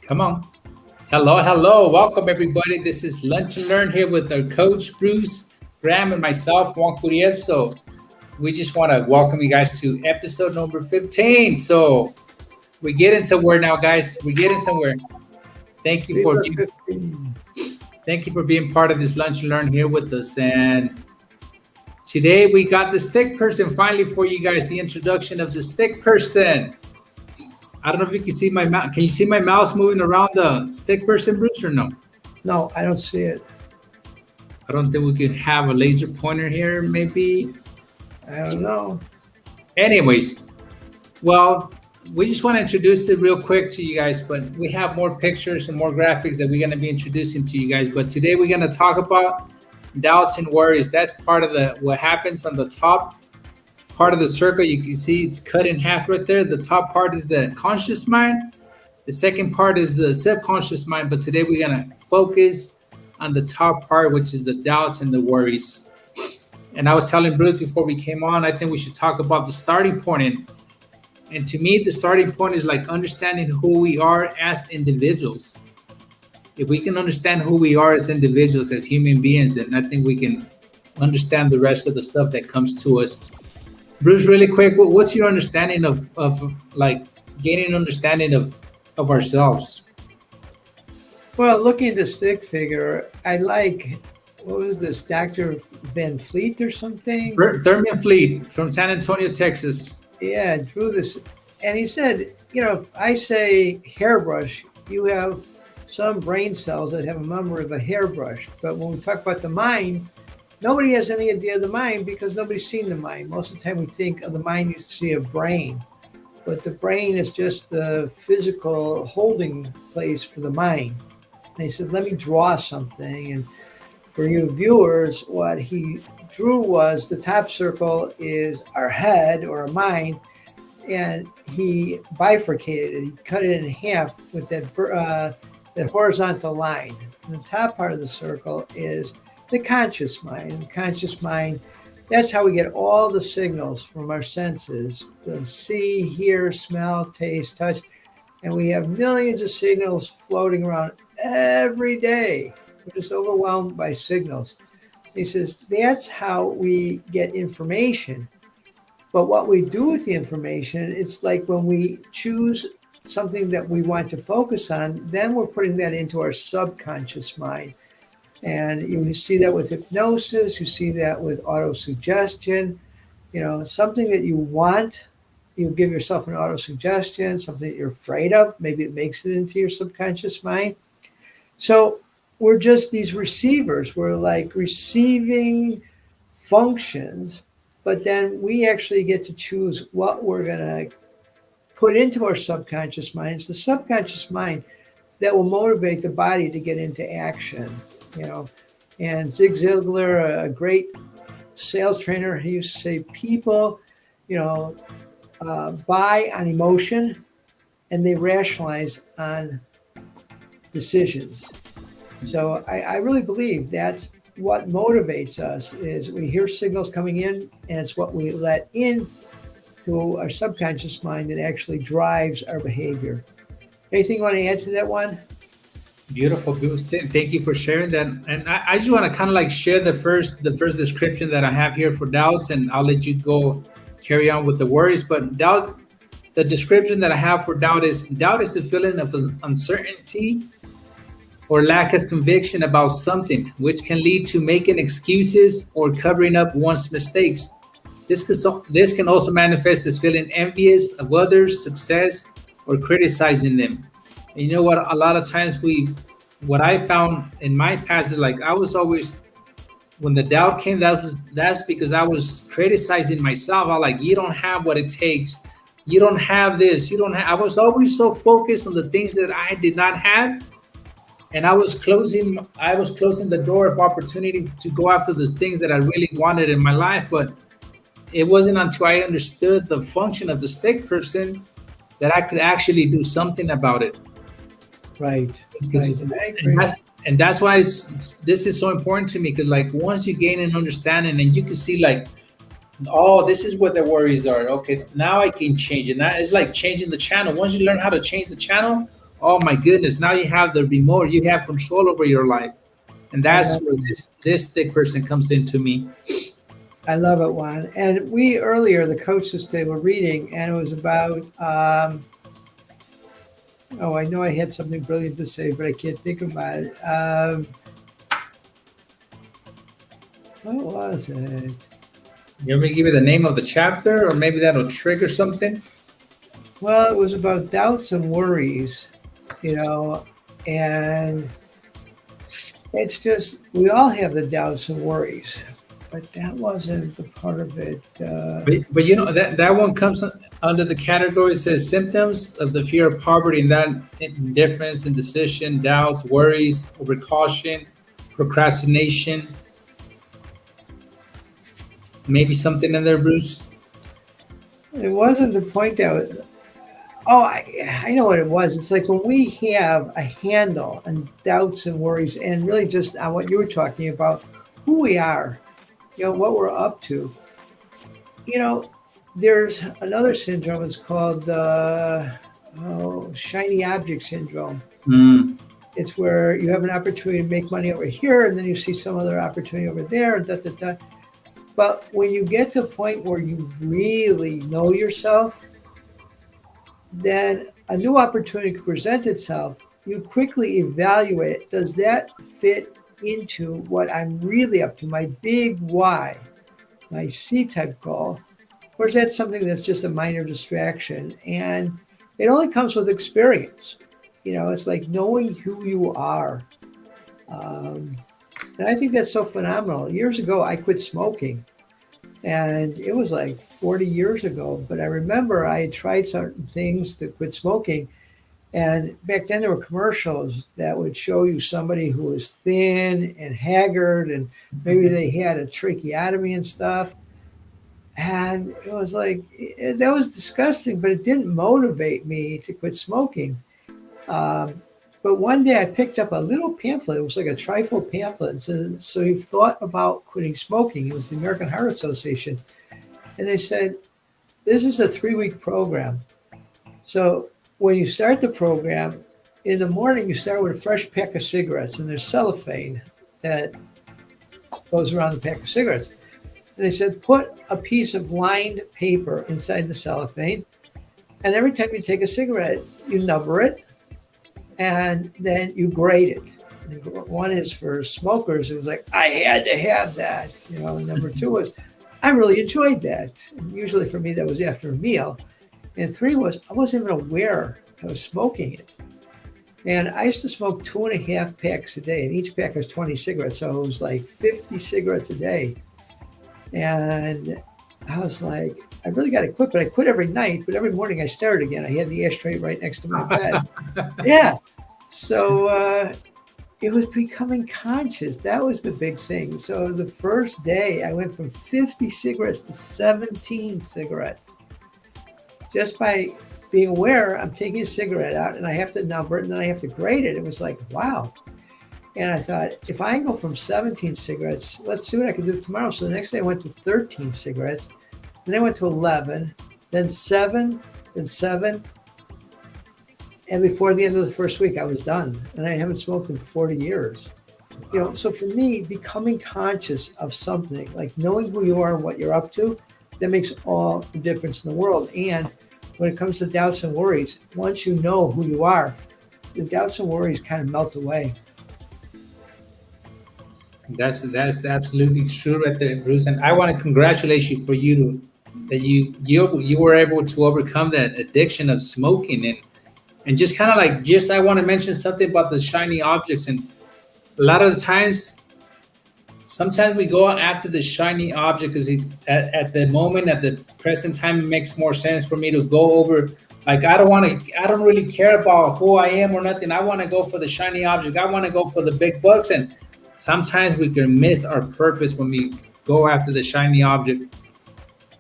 Come on. Hello, hello. Welcome, everybody. This is Lunch and Learn here with our coach, Bruce Graham, and myself, Juan Curiel. So, we just want to welcome you guys to episode number 15. So, we're getting somewhere now, guys. We're getting somewhere. Thank you for Viva being, 15. thank you for being part of this Lunch and Learn here with us. And today we got the stick person finally for you guys, the introduction of the stick person. I don't know if you can see my mouse. Can you see my mouse moving around the stick person, Bruce, or no? No, I don't see it. I don't think we can have a laser pointer here, maybe. I don't know. Anyways, well, we just want to introduce it real quick to you guys, but we have more pictures and more graphics that we're going to be introducing to you guys. But today we're going to talk about doubts and worries. That's part of the what happens on the top part of the circle. You can see it's cut in half right there. The top part is the conscious mind. The second part is the subconscious mind. But today we're going to focus on the top part, which is the doubts and the worries. And I was telling Bruce before we came on, I think we should talk about the starting point. And to me, the starting point is like understanding who we are as individuals. If we can understand who we are as individuals, as human beings, then I think we can understand the rest of the stuff that comes to us. Bruce, really quick, what's your understanding of like gaining an understanding of ourselves? Well, looking at the stick figure, I like, what was this, Dr. Van Fleet or something? Thurman Fleet from San Antonio, Texas. Yeah, drew this. And he said, if I say hairbrush, you have some brain cells that have a memory of a hairbrush. But when we talk about the mind, nobody has any idea of the mind because nobody's seen the mind. Most of the time we think of the mind, you see a brain. But the brain is just the physical holding place for the mind. And he said, let me draw something. And for you viewers, what he drew was the top circle is our head or our mind. And he bifurcated it. He cut it in half with that horizontal line. And the top part of the circle is the conscious mind. The conscious mind, that's how we get all the signals from our senses. The see, hear, smell, taste, touch. And we have millions of signals floating around every day. We're just overwhelmed by signals. He says, that's how we get information. But what we do with the information, it's like when we choose something that we want to focus on, then we're putting that into our subconscious mind. And you see that with hypnosis, you see that with autosuggestion. Something that you want, you give yourself an autosuggestion, something that you're afraid of, maybe it makes it into your subconscious mind. So we're just these receivers. We're like receiving functions, but then we actually get to choose what we're going to put into our subconscious mind. It's the subconscious mind that will motivate the body to get into action. And Zig Ziglar, a great sales trainer, he used to say, people, buy on emotion and they rationalize on decisions. So I really believe that's what motivates us is we hear signals coming in and it's what we let in to our subconscious mind that actually drives our behavior. Anything you want to add to that one? Beautiful, Bruce. Thank you for sharing that. And I just want to kind of like share the first description that I have here for doubts, and I'll let you go carry on with the worries. But doubt, the description that I have for doubt is a feeling of uncertainty or lack of conviction about something, which can lead to making excuses or covering up one's mistakes. This can also manifest as feeling envious of others' success or criticizing them. And you know what? A lot of times what I found in my past is like I was always, when the doubt came, that's because I was criticizing myself. I like, you don't have what it takes. You don't have this. You don't have. I was always so focused on the things that I did not have, and I was closing the door of opportunity to go after the things that I really wanted in my life. But it wasn't until I understood the function of the stick person that I could actually do something about it. Right. And that's why this is so important to me, because like once you gain an understanding and you can see like, oh, this is what the worries are. Okay, now I can change it. That is like changing the channel. Once you learn how to change the channel, oh my goodness, now you have the remote, you have control over your life. And I that's love where this thick person comes into me. I love it, Juan. And we earlier, the coaches today were reading, and it was about. Oh, I know I had something brilliant to say, but I can't think about it. What was it? You want me to give you the name of the chapter, or maybe that'll trigger something? Well, it was about doubts and worries, you know, and it's just we all have the doubts and worries, but that wasn't the part of it. But you know that one comes under the category, says symptoms of the fear of poverty, and that indifference, indecision, doubts, worries, overcaution, procrastination. Maybe something in there, Bruce. It wasn't the point that was, oh, I know what it was. It's like when we have a handle on doubts and worries, and really just on what you were talking about, who we are, you know, what we're up to. You know, there's another syndrome. It's called shiny object syndrome. Mm. It's where you have an opportunity to make money over here, and then you see some other opportunity over there, and da da da. But when you get to a point where you really know yourself, then a new opportunity could present itself. You quickly evaluate it. Does that fit into what I'm really up to, my big why, my C-type goal? Or is that something that's just a minor distraction? And it only comes with experience. You know, it's like knowing who you are. And I think that's so phenomenal. Years ago, I quit smoking. And it was like 40 years ago. But I remember I had tried certain things to quit smoking. And back then, there were commercials that would show you somebody who was thin and haggard, and maybe they had a tracheotomy and stuff. And it was like, that was disgusting, but it didn't motivate me to quit smoking. But one day I picked up a little pamphlet. It was like a trifold pamphlet. It said, so you've thought about quitting smoking. It was the American Heart Association. And they said, this is a 3-week program. So when you start the program, in the morning, you start with a fresh pack of cigarettes, and there's cellophane that goes around the pack of cigarettes. And they said, put a piece of lined paper inside the cellophane. And every time you take a cigarette, you number it, and then you grade it. And one is for smokers. It was like, I had to have that. You know, and number 2 was, I really enjoyed that. And usually for me, that was after a meal. And 3 was, I wasn't even aware I was smoking it. And I used to smoke 2.5 packs a day, and each pack was 20 cigarettes. So it was like 50 cigarettes a day. And I was like, I really got to quit, but I quit every night. But every morning I started again. I had the ashtray right next to my bed. Yeah. So it was becoming conscious. That was the big thing. So the first day I went from 50 cigarettes to 17 cigarettes. Just by being aware, I'm taking a cigarette out and I have to number it and then I have to grade it. It was like, wow. And I thought, if I go from 17 cigarettes, let's see what I can do tomorrow. So the next day I went to 13 cigarettes. Then I went to 11, then 7, then 7. And before the end of the first week, I was done. And I haven't smoked in 40 years. You know, so for me, becoming conscious of something, like knowing who you are and what you're up to, that makes all the difference in the world. And when it comes to doubts and worries, once you know who you are, the doubts and worries kind of melt away. That's absolutely true right there, Bruce. And I want to congratulate you for that you were able to overcome that addiction of smoking, and just kind of like, just I want to mention something about the shiny objects. And a lot of the times, sometimes we go after the shiny object because at the moment, at the present time, it makes more sense for me to go over. Like, I don't really care about who I am or nothing. I want to go for the shiny object. I want to go for the big bucks. And sometimes we can miss our purpose when we go after the shiny object.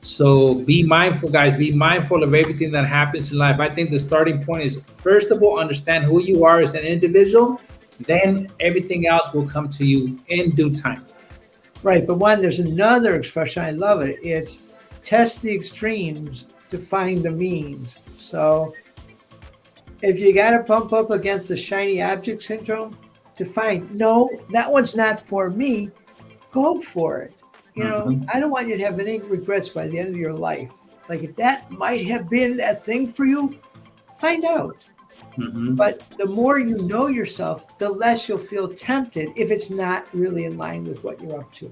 So be mindful, guys. Be mindful of everything that happens in life. I think the starting point is, first of all, understand who you are as an individual. Then everything else will come to you in due time. Right. But one, there's another expression. I love it. It's test the extremes to find the means. So If you got to pump up against the shiny object syndrome to find, no, that one's not for me, go for it. Mhm. I don't want you to have any regrets by the end of your life. Like if that might have been that thing for you, find out. Mhm. But the more you know yourself, the less you'll feel tempted if it's not really in line with what you're up to.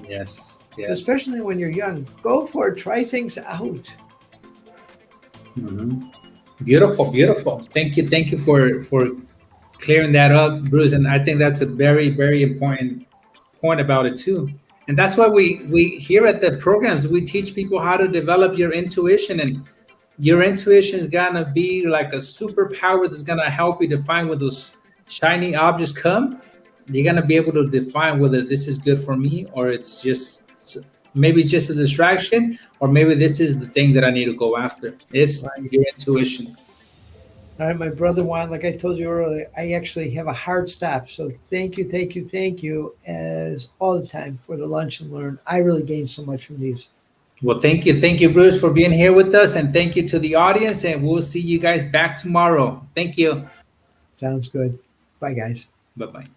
Yes. So Yes. especially when you're young, go for it, try things out. Mhm. Beautiful, beautiful. Thank you for clearing that up, Bruce. And I think that's a very, very important point about it too. And that's why we here at the programs we teach people how to develop your intuition, and your intuition is gonna be like a superpower that's gonna help you define when those shiny objects come. You're gonna be able to define whether this is good for me or it's just maybe it's just a distraction, or maybe this is the thing that I need to go after. It's Right. your intuition. All right, my brother Juan, like I told you earlier, I actually have a hard stop. So thank you as all the time for the lunch and learn. I really gained so much from these. Well, thank you, Bruce, for being here with us, and thank you to the audience. And we'll see you guys back tomorrow. Thank you. Sounds good. Bye, guys. Bye bye.